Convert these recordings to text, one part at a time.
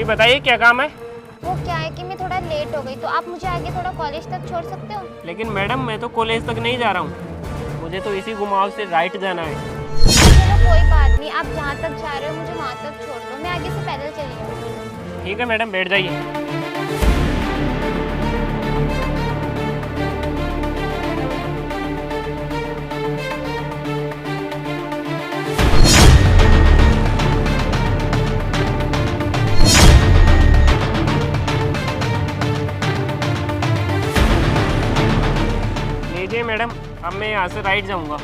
जी बताइए क्या काम है। वो क्या है कि मैं थोड़ा लेट हो गई, तो आप मुझे आगे थोड़ा कॉलेज तक छोड़ सकते हो? लेकिन मैडम मैं तो कॉलेज तक नहीं जा रहा हूँ, मुझे तो इसी घुमाव से राइट जाना है। चलो कोई बात नहीं, आप जहाँ तक जा रहे हो मुझे वहाँ तक छोड़ दो, मैं आगे से पैदल चली जाऊँगी। ठीक है मैडम, बैठ जाइए। लीजिए मैडम, अब मैं यहाँ से राइट जाऊँगा।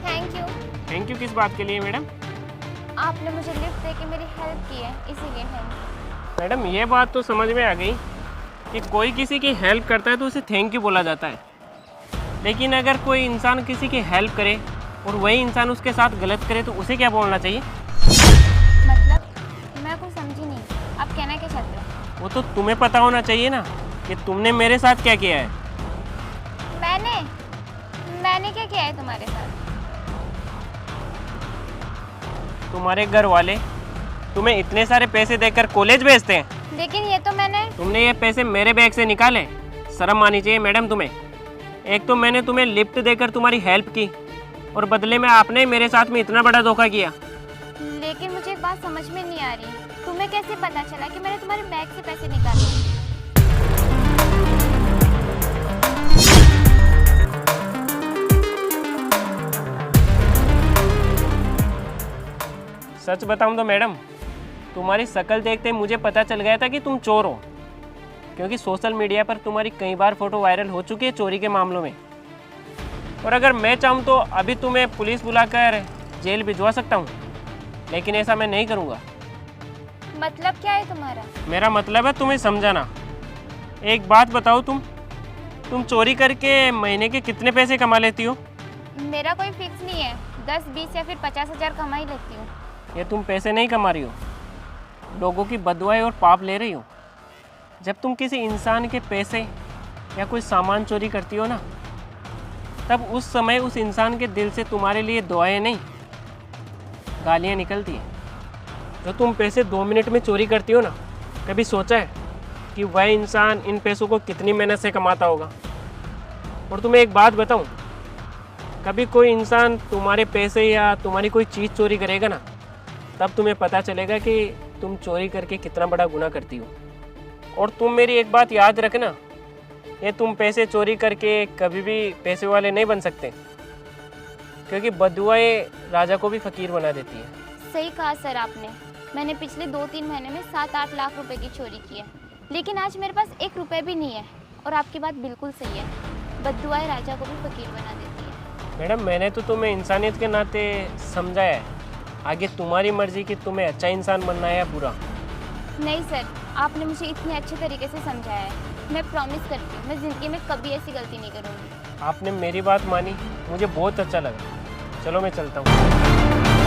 Thank you. थैंक यू किस बात के लिए मैडम? आपने मुझे लिफ्ट दे के मेरी हेल्प की है, इसीलिए थैंक यू। मैडम ये बात तो समझ में आ गई कि कोई किसी की हेल्प करता है तो उसे थैंक यू बोला जाता है, लेकिन अगर कोई इंसान किसी की हेल्प करे और वही इंसान उसके साथ गलत करे तो उसे क्या बोलना चाहिए? मतलब मैं कुछ समझी नहीं, आप कहना क्या चाहते हो? वो तो तुम्हें पता होना चाहिए ना कि तुमने मेरे साथ क्या किया है। मैंने क्या किया है तुम्हारे साथ? तुम्हारे घर वाले तुम्हें इतने सारे पैसे देकर कॉलेज भेजते हैं, लेकिन ये तो तुमने ये पैसे मेरे बैग से निकाले। शर्म आनी चाहिए मैडम तुम्हें। एक तो मैंने तुम्हें लिफ्ट देकर तुम्हारी हेल्प की और बदले में आपने मेरे साथ में इतना बड़ा धोखा किया। लेकिन मुझे एक बात समझ में नहीं आ रही, तुम्हें कैसे पता चला कि मैंने तुम्हारे बैग से पैसे निकाले? सच बताऊं तो मैडम, तुम्हारी शक्ल देखते ही मुझे पता चल गया था कि तुम चोर हो, क्योंकि सोशल मीडिया पर तुम्हारी कई बार फोटो वायरल हो चुकी है चोरी के मामलों में। और अगर मैं चाहूँ तो अभी तुम्हें पुलिस बुलाकर जेल भिजवा सकता हूँ, लेकिन ऐसा मैं नहीं करूँगा। मतलब क्या है तुम्हारा? मेरा मतलब है तुम्हें समझाना। एक बात बताओ, तुम चोरी करके महीने के कितने पैसे कमा लेती हो? मेरा कोई फिक्स नहीं है, 10, 20 या फिर 50,000 कमा ही लेती हूँ। ये तुम पैसे नहीं कमा रही हो, लोगों की बददुआएं और पाप ले रही हो। जब तुम किसी इंसान के पैसे या कोई सामान चोरी करती हो ना, तब उस समय उस इंसान के दिल से तुम्हारे लिए दुआएं नहीं, गालियाँ निकलती हैं। जो तुम पैसे 2 मिनट में चोरी करती हो ना, कभी सोचा है कि वह इंसान इन पैसों को कितनी मेहनत से कमाता होगा? और तुम्हें एक बात बताऊं, कभी कोई इंसान तुम्हारे पैसे या तुम्हारी कोई चीज़ चोरी करेगा ना, तब तुम्हें पता चलेगा कि तुम चोरी करके कितना बड़ा गुनाह करती हो। और तुम मेरी एक बात याद रखना, ये तुम पैसे चोरी करके कभी भी पैसे वाले नहीं बन सकते, क्योंकि बददुआएं राजा को भी फकीर बना देती है। सही कहा सर आपने। मैंने पिछले 2-3 महीने में 7-8 लाख रुपए की चोरी की है, लेकिन आज मेरे पास 1 रुपये भी नहीं है। और आपकी बात बिल्कुल सही है, बददुआएं राजा को भी फकीर बना देती है। मैडम मैंने तो तुम्हें इंसानियत के नाते समझाया है, आगे तुम्हारी मर्जी कि तुम्हें अच्छा इंसान बनना है या बुरा। नहीं सर, आपने मुझे इतने अच्छे तरीके से समझाया है। मैं प्रॉमिस करती हूँ मैं ज़िंदगी में कभी ऐसी गलती नहीं करूँगी। आपने मेरी बात मानी, मुझे बहुत अच्छा लगा। चलो मैं चलता हूँ।